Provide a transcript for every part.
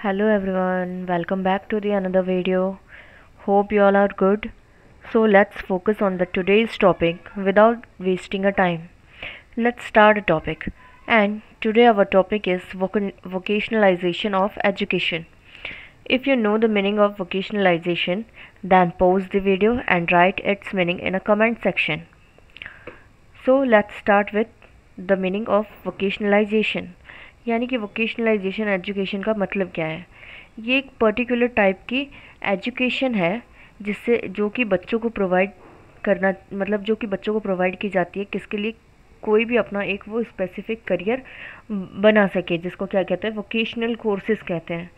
Hello everyone, welcome back to the another video. Hope you all are good. So let's focus on the today's topic without wasting a time. Let's start a topic. And today our topic is vocationalization of education. If you know the meaning of vocationalization, then pause the video and write its meaning in a comment section. So let's start with the meaning of vocationalization. यानी कि vocationalisation education का मतलब क्या है। ये एक particular type की education है जिससे जो कि बच्चों को प्रोवाइड करना मतलब जो कि बच्चों को प्रोवाइड की जाती है किसके लिए कोई भी अपना एक वो स्पेसिफिक करियर बना सके, जिसको क्या कहते हैं वोकेशनल कोर्सेज कहते हैं।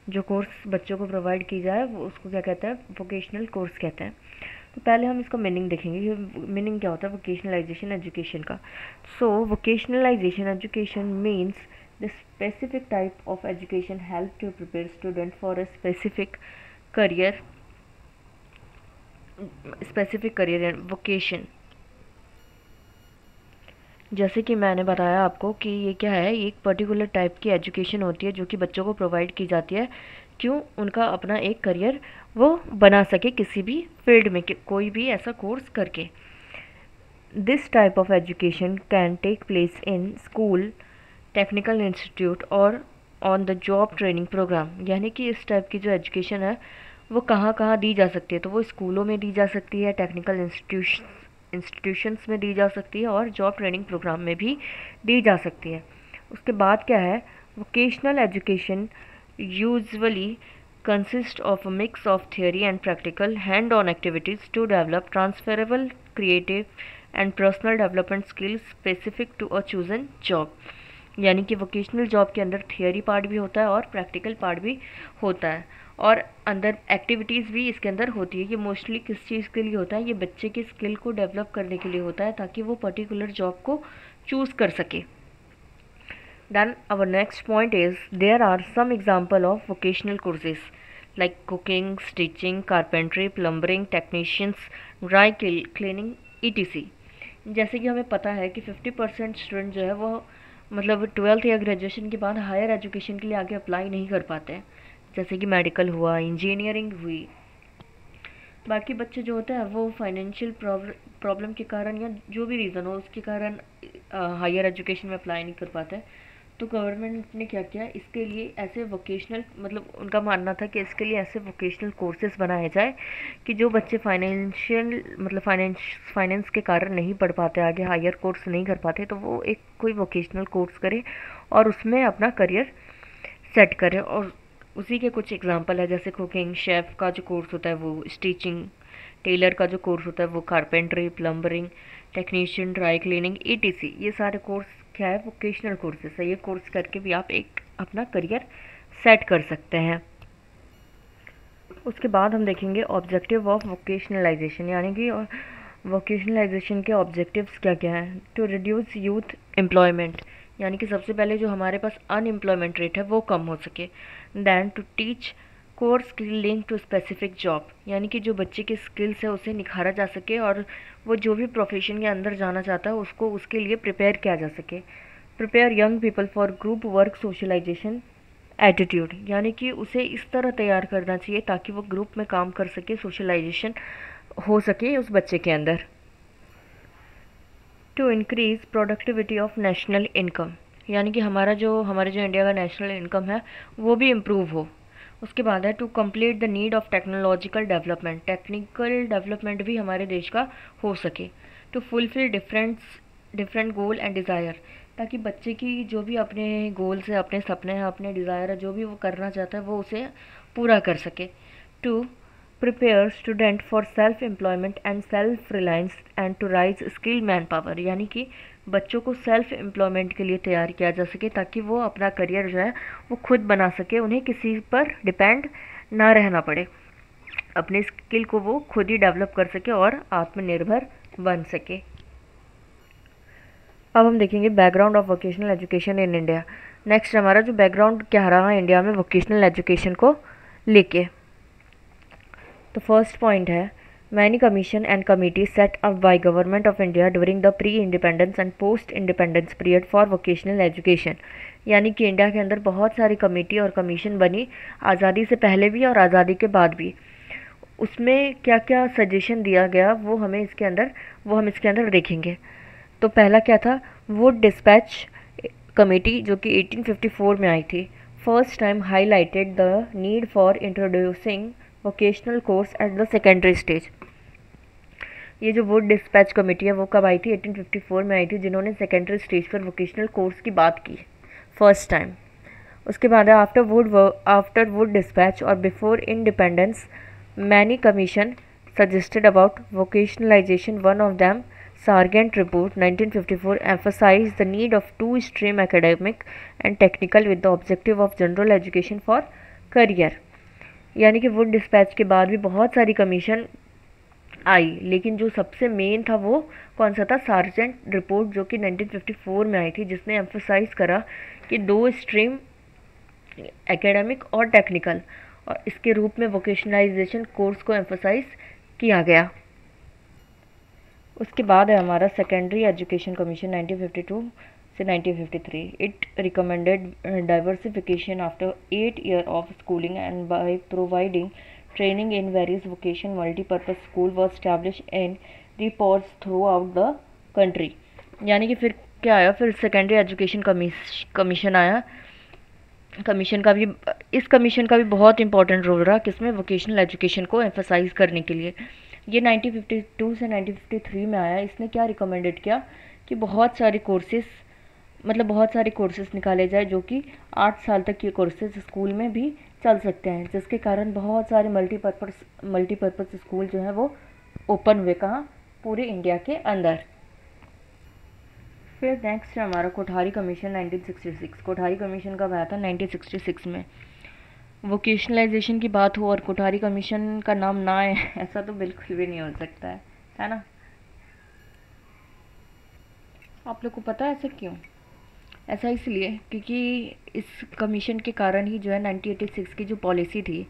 जो कोर्स बच्चों को प्रोवाइड की जाए वो उसको क्या कहते हैं वोकेशनल कोर्स कहते हैं। तो पहले हम इसका मीनिंग देखेंगे कि मीनिंग क्या होता है वोकेशनलाइजेशन एजुकेशन का। सो vocationalization education means the specific type of education help to prepare student for a specific career and vocation। जैसे कि मैंने बताया आपको कि ये क्या है, ये एक पर्टिकुलर टाइप की एजुकेशन होती है जो कि बच्चों को प्रोवाइड की जाती है क्यों उनका अपना एक करियर वो बना सके किसी भी फील्ड में कोई भी ऐसा कोर्स करके। This type of education can take place in school, technical institute और on the job training program. यानी कि इस टाइप की जो एजुकेशन है वो कहाँ कहाँ दी जा सकती है, तो वो स्कूलों में दी जा सकती है, टेक्निकल इंस्टीट्यूशंस में दी जा सकती है और जॉब ट्रेनिंग प्रोग्राम में भी दी जा सकती है। उसके बाद क्या है, vocational education usually consist of a mix of theory and practical hand on activities to develop transferable creative and personal development skills specific to a chosen job. यानी कि वोकेशनल जॉब के अंदर थियोरी पार्ट भी होता है और practical part भी होता है और अंदर एक्टिविटीज़ भी इसके अंदर होती है। ये मोस्टली किस चीज़ के लिए होता है, ये बच्चे की स्किल को डेवलप करने के लिए होता है ताकि वो पर्टिकुलर जॉब को चूज़ कर सके। Then our next point is there are some example of vocational courses like cooking, stitching, carpentry, plumbering, technicians, dry cleaning ETC। जैसे कि हमें पता है कि 50% स्टूडेंट जो है वो मतलब 12th या ग्रेजुएशन के बाद हायर एजुकेशन के लिए आगे अप्लाई नहीं कर पाते हैं, जैसे कि मेडिकल हुआ, इंजीनियरिंग हुई। बाकी बच्चे जो होते हैं वो फाइनेंशियल प्रॉब्लम के कारण या जो भी रीज़न हो उसके कारण हायर एजुकेशन में अप्लाई नहीं कर पाते हैं। तो गवर्नमेंट ने क्या किया, इसके लिए ऐसे वोकेशनल मतलब उनका मानना था कि इसके लिए ऐसे वोकेशनल कोर्सेज बनाए जाए कि जो बच्चे फाइनेंशियल मतलब फाइनेंस के कारण नहीं पढ़ पाते, आगे हायर कोर्स नहीं कर पाते, तो वो एक कोई वोकेशनल कोर्स करे और उसमें अपना करियर सेट करे। और उसी के कुछ एग्जांपल है जैसे कुकिंग, शेफ़ का जो कोर्स होता है वो, स्टिचिंग, टेलर का जो कोर्स होता है वो, carpentry, plumbing, technician, dry cleaning ETC। ये सारे कोर्स क्या है वोकेशनल कोर्सेस है। ये कोर्स करके भी आप एक अपना करियर सेट कर सकते हैं। उसके बाद हम देखेंगे ऑब्जेक्टिव ऑफ वोकेशनलाइजेशन, यानी कि वोकेशनलाइजेशन के ऑब्जेक्टिव्स क्या क्या हैं। टू रिड्यूस यूथ एम्प्लॉयमेंट, यानी कि सबसे पहले जो हमारे पास अनएम्प्लॉयमेंट रेट है वो कम हो सके। Then to teach core skill link to specific job, यानी कि जो बच्चे की स्किल्स है उसे निखारा जा सके और वो जो भी प्रोफेशन के अंदर जाना चाहता है उसको उसके लिए प्रिपेयर किया जा सके। Prepare young people for group work socialization attitude, यानी कि उसे इस तरह तैयार करना चाहिए ताकि वो ग्रुप में काम कर सके, सोशलाइजेशन हो सके उस बच्चे के अंदर। To increase productivity of national income, यानी कि हमारे जो इंडिया का नेशनल इनकम है वो भी इम्प्रूव हो। उसके बाद है to complete the need of technological development, technical development भी हमारे देश का हो सके। To fulfil different goal and desire, ताकि बच्चे की जो भी अपने गोल्स है, अपने सपने हैं, अपने डिज़ायर है, जो भी वो करना चाहता है वो उसे पूरा कर सके। To prepare student for self employment and self reliance and to raise skill man power, यानी कि बच्चों को सेल्फ एम्प्लॉयमेंट के लिए तैयार किया जा सके ताकि वो अपना करियर जो है वो खुद बना सके, उन्हें किसी पर डिपेंड ना रहना पड़े, अपने स्किल को वो खुद ही डेवलप कर सके और आत्मनिर्भर बन सके। अब हम देखेंगे background of vocational education in India. Next हमारा जो बैकग्राउंड क्या रहा है इंडिया में वोकेशनल एजुकेशन को लेके। तो फर्स्ट पॉइंट है Many commission and committees set up by Government of India during the pre-independence and post-independence period for vocational education. यानी कि इंडिया के अंदर बहुत सारी कमेटी और कमीशन बनी, आज़ादी से पहले भी और आज़ादी के बाद भी। उसमें क्या क्या सजेशन दिया गया वो हम इसके अंदर देखेंगे। तो पहला क्या था, वुड डिस्पैच कमेटी जो कि 1854 में आई थी, first time highlighted the need for introducing vocational course at the secondary stage. ये जो वुड डिस्पैच कमेटी है वो कब आई थी, 1854 में आई थी, जिन्होंने सेकेंडरी स्टेज पर वोकेशनल कोर्स की बात की फर्स्ट टाइम। उसके बाद आफ्टर वुड डिस्पैच और before independence many commission suggested about vocationalization. One of them, Sargent Report 1954, emphasized the need of two-stream academic and technical with the objective of general education for career. यानी कि Wood dispatch के बाद भी बहुत सारी commission आई, लेकिन जो सबसे मेन था वो कौन सा था, सार्जेंट रिपोर्ट जो कि 1954 में आई थी, जिसने एम्फोसाइज करा कि दो स्ट्रीम एकेडमिक और टेक्निकल और इसके रूप में वोकेशनलाइजेशन कोर्स को एम्फोसाइज किया गया। उसके बाद है हमारा सेकेंडरी एजुकेशन कमीशन 1952 से 1953। It recommended diversification after 8 year of schooling and by providing training in various vocation multipurpose school was establish in the ports throughout the country. यानी कि फिर क्या आया, फिर सेकेंडरी एजुकेशन कमीशन आया। इस commission का भी बहुत इंपॉर्टेंट रोल रहा किसमें, वोकेशनल एजुकेशन को एम्फसाइज करने के लिए। ये 1952 से 1953 में आया। इसने क्या रिकमेंडेड किया कि बहुत सारे कोर्सेज निकाले जाए जो कि 8 साल तक ये कोर्सेज स्कूल में भी चल सकते हैं, जिसके कारण बहुत सारे मल्टीपर्पज़ स्कूल जो हैं वो ओपन हुए, कहाँ, पूरे इंडिया के अंदर। फिर नेक्स्ट है हमारा कोठारी कमीशन 1966। कोठारी कमीशन कब आया था, 1966 में। वोकेशनलाइजेशन की बात हो और कोठारी कमीशन का नाम ना आए ऐसा तो बिल्कुल भी नहीं हो सकता है ना। आप लोग को पता है ऐसा क्यों? ऐसा इसलिए क्योंकि इस कमीशन के कारण ही जो है 1986 की जो पॉलिसी थी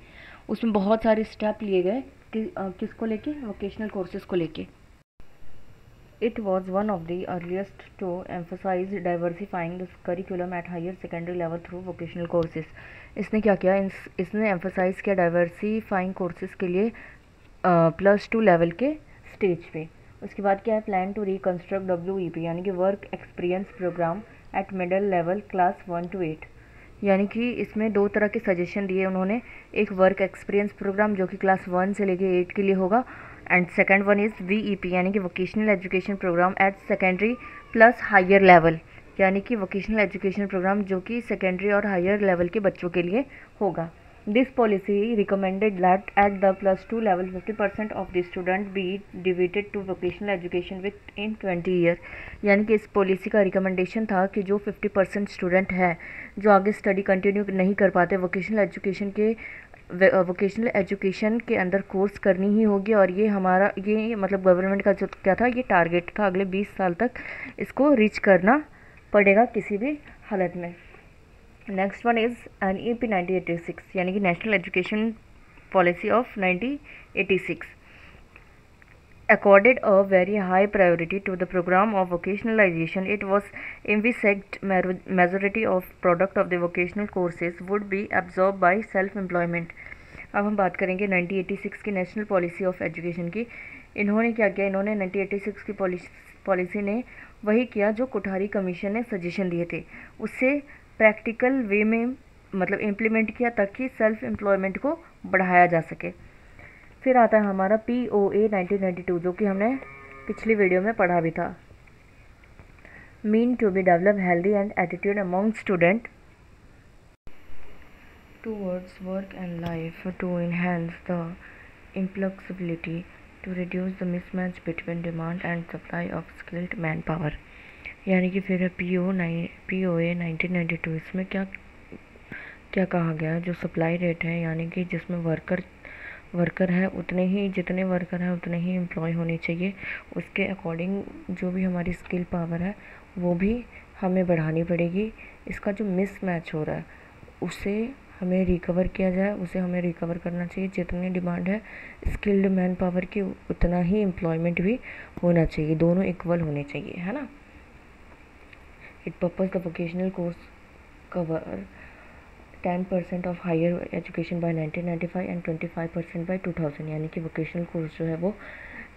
उसमें बहुत सारे स्टेप लिए गए किसको लेके, वोकेशनल कोर्सेज को लेके। It was one of the earliest to emphasize diversifying the curriculum at higher secondary level through vocational courses. इसने क्या किया, इसने emphasize किया diversifying courses के लिए +2 लेवल के स्टेज पे। उसके बाद क्या है, प्लान टू रिकन्स्ट्रक्ट WEP यानी कि work experience programme at middle level class 1 to 8। यानी कि इसमें दो तरह के सजेशन दिए उन्होंने, एक वर्क एक्सपीरियंस प्रोग्राम जो कि क्लास 1 से लेके 8 के लिए होगा, and second one is VEP यानी कि vocational education programme at secondary plus higher level, यानी कि वोकेशनल एजुकेशन प्रोग्राम जो कि सेकेंडरी और हायर लेवल के बच्चों के लिए होगा। This policy recommended that at the +2 level 50% of the student be divided to vocational education within 20 year. यानी कि इस पॉलिसी का रिकमेंडेशन था कि जो 50% स्टूडेंट हैं जो आगे स्टडी कंटिन्यू नहीं कर पाते, वोकेशनल एजुकेशन के अंदर कोर्स करनी ही होगी। और ये मतलब गवर्नमेंट का जो क्या था, ये टारगेट था अगले 20 साल तक इसको रीच करना पड़ेगा किसी भी हालत में। नेक्स्ट वन इज़ NEP 1986 यानी कि national education policy of 1986 accorded a very high priority to the program of vocationalization. It was envisaged majority of product of the vocational courses would be absorbed by self-employment. अब हम बात करेंगे 1986 की national policy of education की। इन्होंने क्या किया, इन्होंने 1986 की पॉलिसी ने वही किया जो कोठारी कमीशन ने सजेशन दिए थे, उससे प्रैक्टिकल वे में मतलब इम्प्लीमेंट किया ताकि सेल्फ एम्प्लॉयमेंट को बढ़ाया जा सके। फिर आता है हमारा POA 1992 जो कि हमने पिछली वीडियो में पढ़ा भी था। Mean to be develop healthy and attitude among student towards work and life to enhance the implexibility to reduce the mismatch between demand and supply of skilled man power. यानी कि फिर POA 1992 इसमें क्या कहा गया, जो सप्लाई रेट है यानी कि जिसमें वर्कर है जितने वर्कर हैं उतने ही एम्प्लॉय होने चाहिए, उसके अकॉर्डिंग जो भी हमारी स्किल पावर है वो भी हमें बढ़ानी पड़ेगी। इसका जो मिसमैच हो रहा है उसे हमें रिकवर किया जाए उसे हमें रिकवर करना चाहिए। जितनी डिमांड है स्किल्ड मैन पावर की उतना ही एम्प्लॉयमेंट भी होना चाहिए, दोनों इक्वल होने चाहिए, है ना। It purpose the vocational course cover 10% of higher education by 1995 and 25% by 2000, यानी कि वोकेशनल कोर्स जो है वो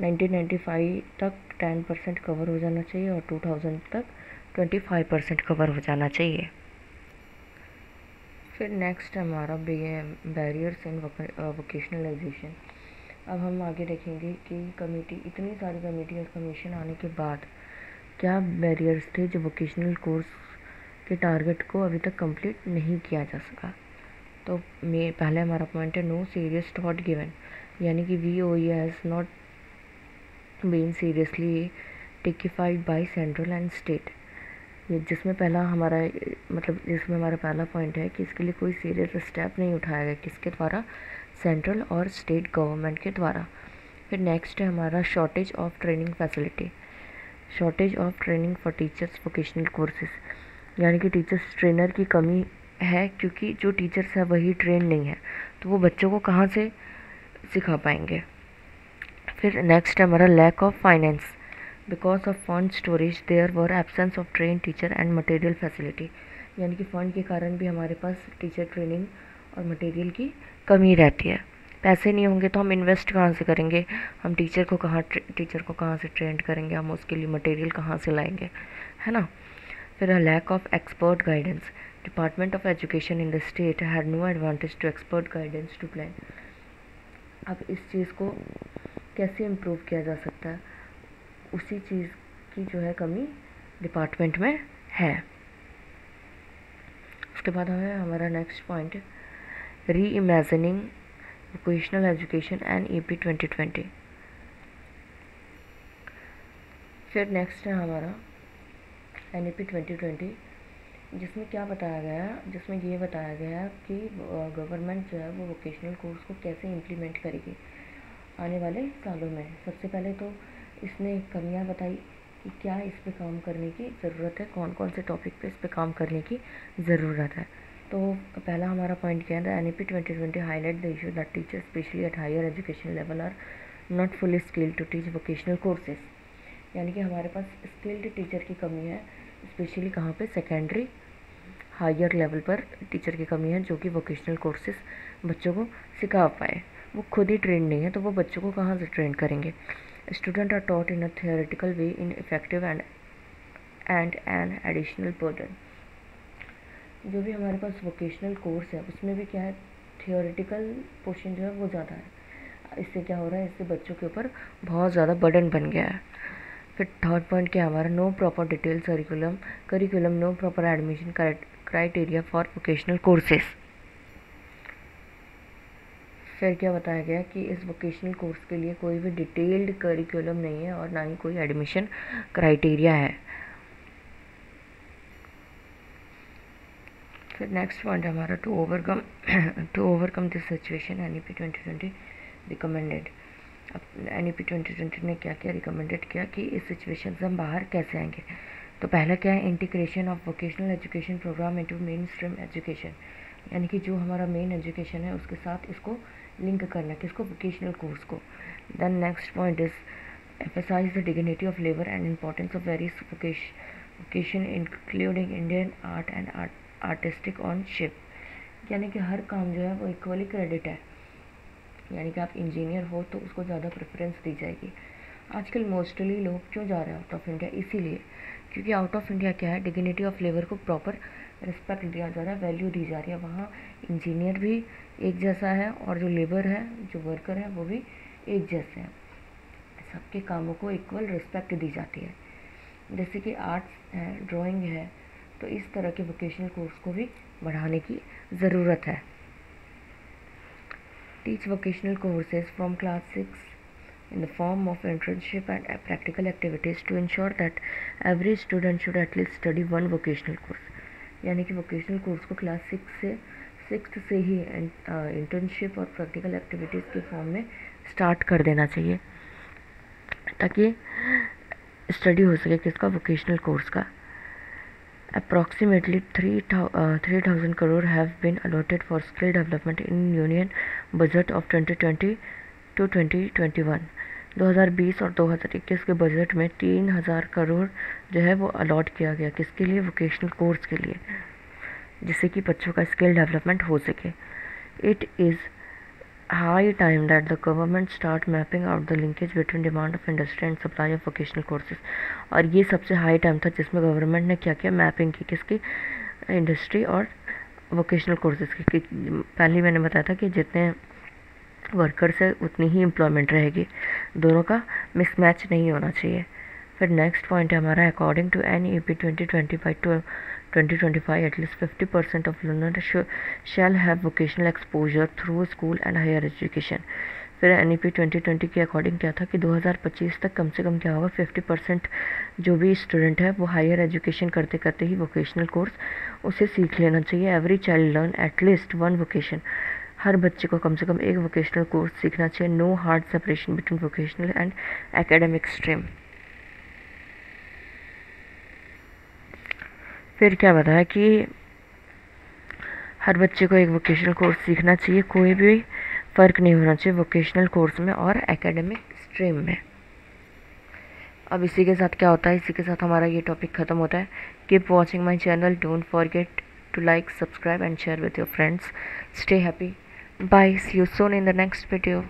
1995 तक 10% कवर हो जाना चाहिए और 2000 तक 25% कवर हो जाना चाहिए। फिर नेक्स्ट हमारा बैरियर्स इन वोकेशनलाइजेशन। अब हम आगे देखेंगे कि कमेटी, इतनी सारी कमेटी और कमीशन आने के बाद क्या बैरियर्स थे जो वोकेशनल कोर्स के टारगेट को अभी तक कंप्लीट नहीं किया जा सका। तो पहले हमारा पॉइंट है नो सीरियस थॉट गिवन, यानी कि VOE has not been seriously tikified by central and state. जिसमें पहला हमारा जिसमें हमारा पहला पॉइंट है कि इसके लिए कोई सीरियस स्टेप नहीं उठाया गया, किसके द्वारा, सेंट्रल और स्टेट गवर्नमेंट के द्वारा। फिर नेक्स्ट है हमारा shortage of training facility, shortage of training for teachers vocational courses, यानी कि टीचर्स ट्रेनर की कमी है, क्योंकि जो टीचर्स है वही ट्रेन नहीं है, तो वो बच्चों को कहाँ से सिखा पाएंगे। फिर नेक्स्ट है हमारा lack of finance, because of fund storage there were absence of train teacher and material facility, यानी कि फ़ंड के कारण भी हमारे पास टीचर ट्रेनिंग और मटेरियल की कमी रहती है। पैसे नहीं होंगे तो हम इन्वेस्ट कहाँ से करेंगे, हम टीचर को कहाँ से ट्रेंड करेंगे, हम उसके लिए मटेरियल कहाँ से लाएंगे, है ना। फिर lack of expert guidance, department of education in the state had no advantage to expert guidance to plan. अब इस चीज़ को कैसे इम्प्रूव किया जा सकता है, उसी चीज़ की जो है कमी डिपार्टमेंट में है। उसके बाद हमें हमारा नेक्स्ट पॉइंट री imagining vocational education and EP 2020। फिर नेक्स्ट है हमारा NEP 2020, जिसमें क्या बताया गया है, जिसमें ये बताया गया है कि गवर्नमेंट जो है वो वोकेशनल कोर्स को कैसे इम्प्लीमेंट करेगी आने वाले सालों में। सबसे पहले तो इसने कमियां बताई कि क्या इस पे काम करने की ज़रूरत है, कौन कौन से टॉपिक पे इस पे काम करने की ज़रूरत है। तो पहला हमारा पॉइंट क्या है, NEP 2020 highlight the issue that teachers specially at higher education level are not fully skilled to teach vocational courses, यानी कि हमारे पास स्किल्ड टीचर की कमी है, स्पेशली कहाँ पे, सेकेंडरी हायर लेवल पर टीचर की कमी है जो कि वोकेशनल कोर्सेज बच्चों को सिखा पाए। वो खुद ही ट्रेन नहीं है तो वो बच्चों को कहाँ से ट्रेन करेंगे। Student are taught in a theoretical way ineffective and an additional burden. जो भी हमारे पास वोकेशनल कोर्स है उसमें भी क्या है, थियोरेटिकल पोर्शन जो है वो ज़्यादा है। इससे क्या हो रहा है, इससे बच्चों के ऊपर बहुत ज़्यादा बर्डन बन गया है। फिर थर्ड पॉइंट क्या है हमारा, no proper detail curriculum no proper admission criteria for vocational courses. फिर क्या बताया गया कि इस वोकेशनल कोर्स के लिए कोई भी डिटेल्ड करिकुलम नहीं है और ना ही कोई एडमिशन क्राइटेरिया है। फिर नेक्स्ट पॉइंट है हमारा to overcome this situation NEP 2020 recommended. अब NEP 2020 ने क्या क्या रिकमेंडेड किया कि इस सिचुएशन से हम बाहर कैसे आएंगे। तो पहला क्या है, integration of vocational education programme into main stream education, यानी कि जो हमारा मेन एजुकेशन है उसके साथ इसको लिंक करना, किसको, वोकेशनल कोर्स को। Then next point is emphasize the dignity of labour and importance of various vocation including Indian art and artistic ownership, यानी कि हर काम जो है वो इक्वली क्रेडिट है, यानी कि आप इंजीनियर हो तो उसको ज़्यादा प्रेफरेंस दी जाएगी। आजकल मोस्टली लोग क्यों जा रहे हैं आउट ऑफ इंडिया, इसीलिए क्योंकि आउट ऑफ इंडिया क्या है, डिग्निटी ऑफ लेबर को प्रॉपर रिस्पेक्ट दिया जा रहा है, वैल्यू दी जा रही है। वहाँ इंजीनियर भी एक जैसा है और जो लेबर है, जो वर्कर है, वो भी एक जैसे हैं, सबके कामों को इक्वल रिस्पेक्ट दी जाती है। जैसे कि आर्ट्स है, ड्राइंग है, तो इस तरह के वोकेशनल कोर्स को भी बढ़ाने की ज़रूरत है। Teach vocational courses from class 6 in the form of internship and practical activities to ensure that every student should at least study one vocational course, यानी कि वोकेशनल कोर्स को क्लास 6 से ही इंटर्नशिप और प्रैक्टिकल एक्टिविटीज़ के form में start कर देना चाहिए ताकि स्टडी हो सके किसका, वोकेशनल कोर्स का। Approximately 3,000 crore have been allotted for skill development in Union Budget of 2020 to 2021। 2020 और 2021 के बजट में 3,000 करोड़ जो है वो अलॉट किया गया, किसके लिए? वोकेशनल कोर्स के लिए, जिससे कि बच्चों का स्किल डेवलपमेंट हो सके। It is high time that the government start mapping out the linkage between demand of industry and supply of vocational courses. और ये सबसे हाई टाइम था जिसमें गवर्नमेंट ने क्या किया? मैपिंग की, किसकी? इंडस्ट्री और वोकेशनल कोर्सेज की। पहले मैंने बताया था कि जितने वर्कर्स है उतनी ही एम्प्लॉयमेंट रहेगी, दोनों का मिसमैच नहीं होना चाहिए। फिर नेक्स्ट पॉइंट है हमारा, according to NEP 2025 at least 50% of learner shall have vocational exposure through school and higher education. फिर NEP 2020 के अकॉर्डिंग क्या था कि 2025 तक कम से कम क्या होगा? 50% जो भी स्टूडेंट है वो हायर एजुकेशन करते करते ही वोकेशनल कोर्स उसे सीख लेना चाहिए। Every child learn at least one vocation, हर बच्चे को कम से कम एक वोकेशनल कोर्स सीखना चाहिए। No hard separation between vocational and academic stream. फिर क्या बताया कि हर बच्चे को एक वोकेशनल कोर्स सीखना चाहिए, कोई भी फ़र्क नहीं होना चाहिए वोकेशनल कोर्स में और एकेडमिक स्ट्रीम में। अब इसी के साथ क्या होता है, इसी के साथ हमारा ये टॉपिक ख़त्म होता है। Keep watching my channel, don't forget to like, subscribe and share with your friends. Stay happy. Bye. See you soon in the next video.